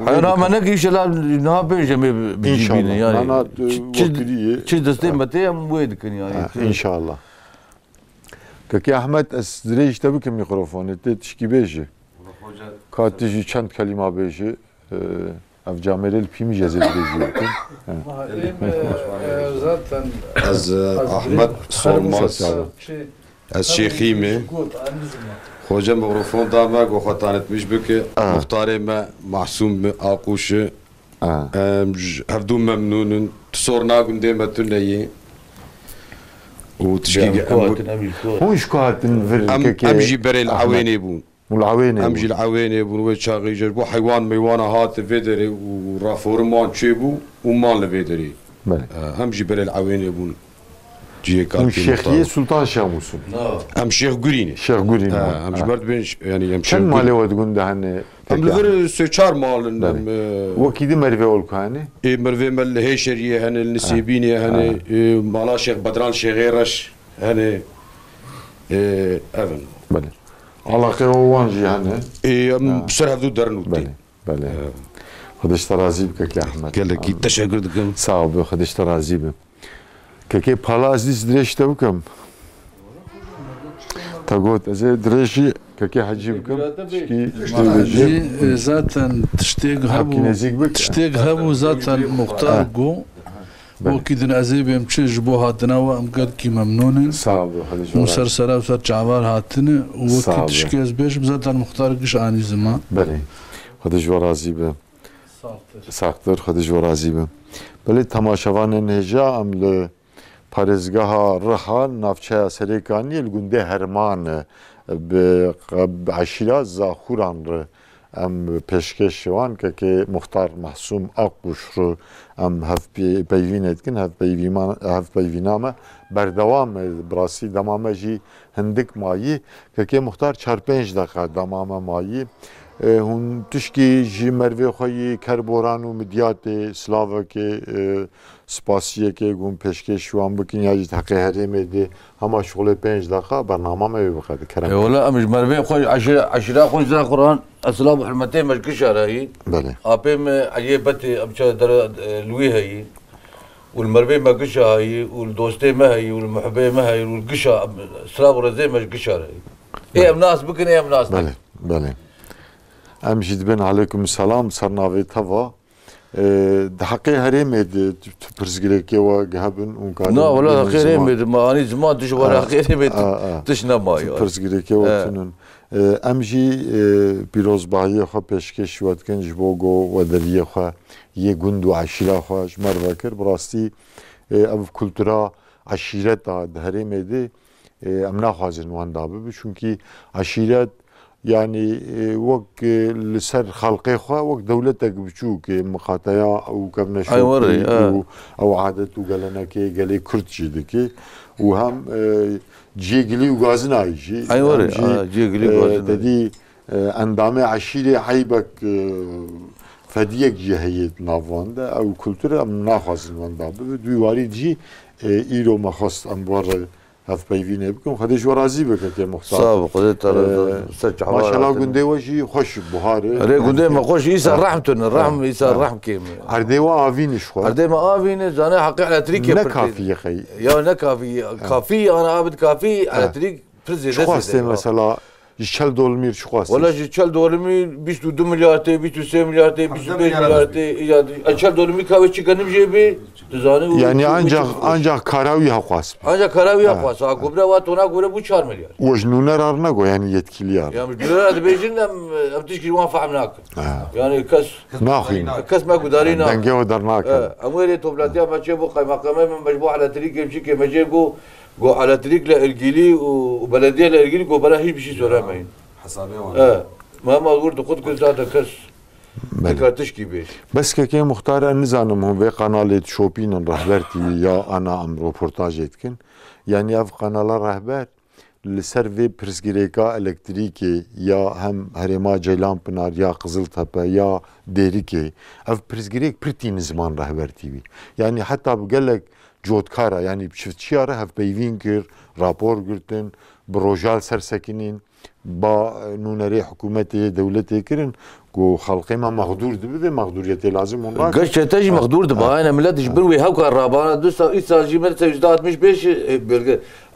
[SPEAKER 2] انا منك ان شاء الله نهاب جميع بيجيبين يعني
[SPEAKER 1] انا وكريه
[SPEAKER 2] تشي دستي متي ام ويدكن يعني
[SPEAKER 1] ان شاء الله كي احمد استريج تبك الميكروفون تشكي بيجي كاتجي چند كلمه بيجي اف جامعه البيم جزيل بيجي
[SPEAKER 5] از احمد سورماس از شيخيمه خوجه مغرفون دامك وخطانت مش بك مختار ما معصوم اقوش هفدو ممنون تصورنا قندي ما تنيي وتشكيك
[SPEAKER 1] هو شكواتن
[SPEAKER 5] امجي بري العويني بون
[SPEAKER 1] والعويني
[SPEAKER 5] امجي العويني بون وشاغي جربو حيوان ميوانا هات فيدري ورافورمان تشيبو ومان لفيدري امجي بري العويني بون
[SPEAKER 1] الشيخية سلطان شاموسون
[SPEAKER 5] ام شيخ قريني
[SPEAKER 1] شيخ قريني
[SPEAKER 5] ام جبرت بين يعني ام
[SPEAKER 1] شيخ كم مالي ودقون ده هني
[SPEAKER 5] ام لفر سوچار مال
[SPEAKER 1] وكيدي مرفي اولكو هني
[SPEAKER 5] اي مرفي مال هيشريه هني النسيبيني هني مالا شيخ بدران شيخيرش هني افن
[SPEAKER 1] بله علاقه وانجي هنه
[SPEAKER 5] بسرعه ذو درنوتي
[SPEAKER 1] بله بله خدش ترازی بک که احمد
[SPEAKER 5] قال لك تشكر دكم
[SPEAKER 1] صعب خدش ترازی بک که پالا از دیس درشته بکم تا قلت از درشی که حجی بکم
[SPEAKER 6] حجی ذاتن تشتیق هبو ذاتن مختار گو وكيدن أزيبهم تشج بو هاتنا وأم قد كي ممنونين
[SPEAKER 1] صعب خدش
[SPEAKER 6] وسر سرا وسر جعبار هاتنا وكي تشكيز بيش بزات المختار قش آني زمان
[SPEAKER 1] بله خدش ورازی به ساختر خدش ورازی به بله تماشاوان نهجا ام ل پارزگاه رها نافچه سریکانی الگنده هرمان به عشیرات زاخوران ر ام پیشکش وان که مختار محسوم آقوش رو ام هف بیوینت کن هف بیوینامه بردوام براسی دمامه جی هندک مایی که مختار 4-5 دقیقه دمامه مایی هون تشکی جی مروی خوی کربوران و مدیات سلاوه که سپاسیه که گون پیشکش وان بکن یا جی تحقیه هرمه ده همه شغل 5 دقیقه برنامه می بخواد کرم
[SPEAKER 2] ولا مش مروی خوی عشره خوی زن قرآن اسلام حرمته مشکش رایی
[SPEAKER 1] بله
[SPEAKER 2] آبیم عجیبت امشا در لوی هایی والمربي ما قشة هاي والدوستي ما هي والمحبي ما هي والقشة سلاب رزي ما قشة هاي ايه مناس بكن ايه مناس
[SPEAKER 1] بله بله ام جدبن عليكم السلام صرنا في توا دحقي هريمه برزقلكي وجهبن وكان
[SPEAKER 2] لا ولا خير ما اني زمان تش ولا خير تشنا ماي
[SPEAKER 1] برزقلكي وتنن ام جي بيروز باهي خو پیشکش واتکن جبوگو ودریه خو یه گوند و عشیره خوش مر وکر براستی اف کلتورا عشیرت ده هرمه ده ام نخوازن وان دابه چونکی عشیرت يعني وك لسر خلقي خوا وك دولتك بشوك مقاطعة او كبنش او عادة وقالنا كي قالي كرد جدكي وهم جيجلي وغازنا يجي
[SPEAKER 2] ايوه جيجلي وغازنا
[SPEAKER 1] تدي اندامي عشيري عيبك فديك جهيت نافوندا او كولتورا ناخذ الوندا بدواري جي ايرو مخص انبار هف بيفينه بكم خدش ورازي بك يا مختار
[SPEAKER 2] صاب قدرت
[SPEAKER 1] ما شاء الله قندي وجي خوش بهاري
[SPEAKER 2] ري قندي ما خوش يسال رحمتن الرحم يسال رحم كيم
[SPEAKER 1] ارديوا افين شو
[SPEAKER 2] ارديما افين زانا حقي على تريك
[SPEAKER 1] نكافي يا خي
[SPEAKER 2] يا نكافي كافي انا عابد كافي على تريك برزي
[SPEAKER 1] شو مثلا يشل دولمير شو خاص
[SPEAKER 2] ولا يشل دولمير 22 مليار تي 23 مليار تي 25 مليار تي يشل دولمير كاوي تشكنم جيبي تزاني
[SPEAKER 1] يعني انجا كاراوي خاص
[SPEAKER 2] انجا كاراوي خاص اكبر واتونا غور بو 4 مليار
[SPEAKER 1] وجنونا رارناغو يعني يتكليار
[SPEAKER 2] يعني مش دولار بيجن ام تشكي وان فهمناك يعني كاس
[SPEAKER 1] ناخين
[SPEAKER 2] كاس ما قدارينا
[SPEAKER 1] دنجو درناك
[SPEAKER 2] اموري توبلاتيا ما تشبو قيمه من مجموعه على تريك يمشي كما جيبو جو على طريق لإرجيلي وبلدية لإرجيلي جو بلا هيش بشي سورة ماين
[SPEAKER 4] حسابي وانا
[SPEAKER 2] ما قلت خد كل ذات كس ذكر تشكي بيش
[SPEAKER 1] بس كي مختار النظام هم في قناة شوبين رهبرتي يا انا ام روبورتاج يتكن يعني اف قناة رهبر لسرفي برسجريكا الكتريكي يا هم هرما جيلان بنار يا قزلتبه يا ديريكي اف برسجريك برتين زمان رهبرتي بي يعني حتى بقلك جودکارا یعنی شفتشیاره هف بیوین کر راپور گرتن بروجال سرسکنین با نونری حکومتی دولتی کرن کو خلقی ما مقدور دبه مقدوریت لازم اون راک
[SPEAKER 2] قش تجي مقدور دبا انا ملت جبروي هاوكا رابانا دوسا يساجي مرت جدات مش بيش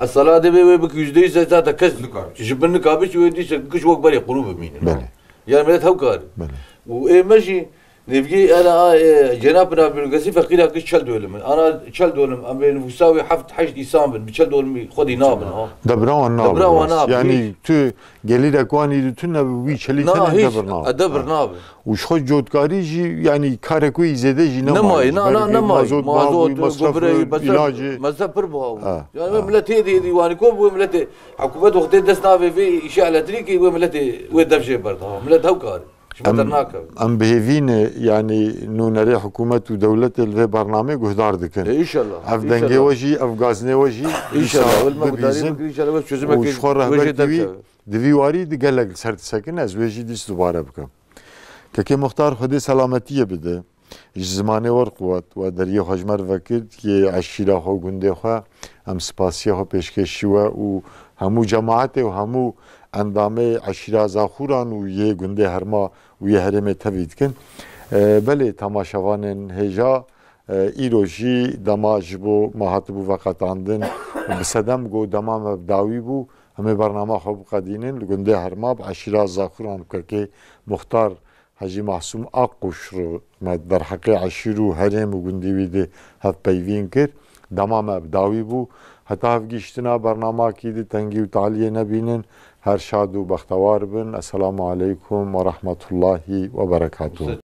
[SPEAKER 2] الصلاه دبي بك يجدي زات كز جبن كابش ودي كش وق بري قلوب مين يعني ملت هاوكا وايه ماشي نبقي انا جنابنا بالقصيف فقيرة كش شل دولم انا شل دولم ام نفساوي حفت حشد يسامن بشل دولم خدي نابن
[SPEAKER 1] دبران يعني تو قليل اكواني تنا وي شلي تنا
[SPEAKER 2] دبر ناب
[SPEAKER 1] وش خد جودكاري جي يعني كاركوي زياده جي
[SPEAKER 2] نماي مازوت غبري بس بربو يعني ملتي دي واني كوب وملتي حكومه وقت دسنا في اشاعه الكتريكي وملتي ودفجه برضه ملت هوكار
[SPEAKER 1] ام بهيفين يعني نونري حكومة ودولة الفي برنامج وهدار دكن
[SPEAKER 2] ان شاء الله
[SPEAKER 1] اف دنجي وجي اف غازني وجي
[SPEAKER 2] ان شاء الله والمقدارين ان شاء الله چözüme
[SPEAKER 1] وشخور رهبر دوی دي قالك سرت سكن از وجي ديست دوباره بكم كي مختار خدي سلامتيه بده زمانه ور قوت و دريه حجمر وقت كي عشيره خو گنده خو ام سپاسيه خو پیشکشي و همو جماعت و همو اندامه عشیره زاخوران و یه گنده هرما و یه هرمه تبید کن بله تماشاوان هجا ایروژی دماج بو ماهات بو وقتاندن بسدم گو دمام بداوی بو همه برنامه خوب قدینن لگنده هرما عشیره زاخوران که مختار حاجی معصوم آقوش رو در حق عشیرو هرم و گندی ویده هف پیوین کرد دمام بداوی بو حتی هف گیشتنا برنامه کی دی تنگی و تعالیه نبینن هر شاد و بختوار بن السلام علیکم و رحمت الله و برکاته